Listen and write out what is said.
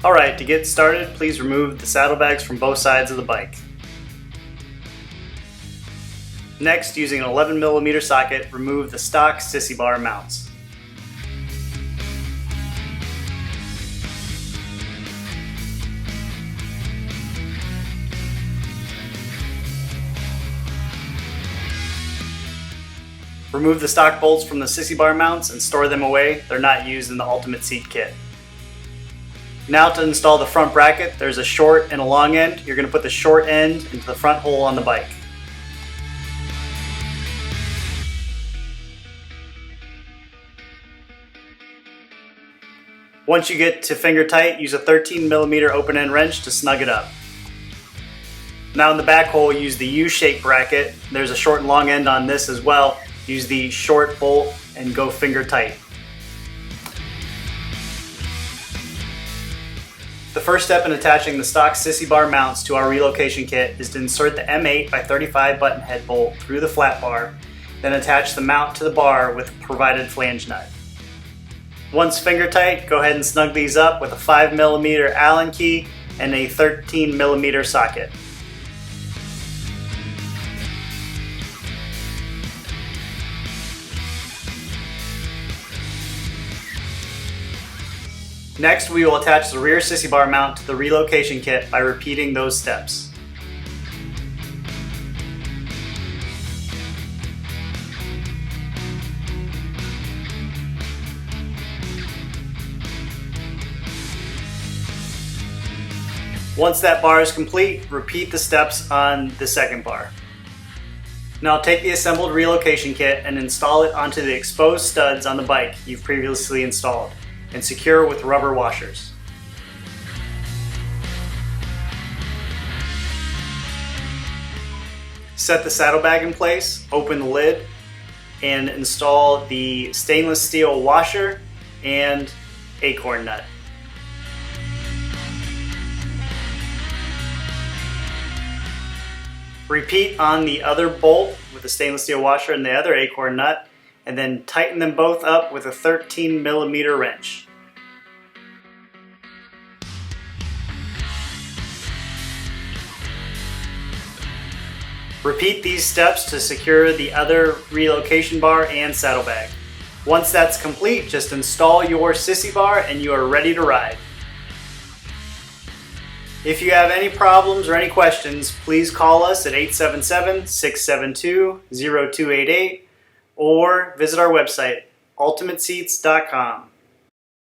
Alright, to get started, please remove the saddlebags from both sides of the bike. Next, using an 11mm socket, remove the stock Sissy bar mounts. Remove the stock bolts from the Sissy bar mounts and store them away. They're not used in the Ultimate Seat kit. Now to install the front bracket, there's a short and a long end. You're going to put the short end into the front hole on the bike. Once you get to finger tight, use a 13mm open end wrench to snug it up. Now in the back hole, use the U-shaped bracket. There's a short and long end on this as well. Use the short bolt and go finger tight. The first step in attaching the stock Sissy bar mounts to our relocation kit is to insert the M8x35 button head bolt through the flat bar, then attach the mount to the bar with a provided flange nut. Once finger tight, go ahead and snug these up with a 5mm Allen key and a 13mm socket. Next, we will attach the rear Sissy bar mount to the relocation kit by repeating those steps. Once that bar is complete, repeat the steps on the second bar. Now take the assembled relocation kit and install it onto the exposed studs on the bike you've previously installed, and secure with rubber washers. Set the saddlebag in place, open the lid, and install the stainless steel washer and acorn nut. Repeat on the other bolt with the stainless steel washer and the other acorn nut, and then tighten them both up with a 13mm wrench. Repeat these steps to secure the other relocation bar and saddlebag. Once that's complete, just install your Sissy bar and you are ready to ride. If you have any problems or any questions, please call us at 877-672-0288 or visit our website, ultimateseats.com.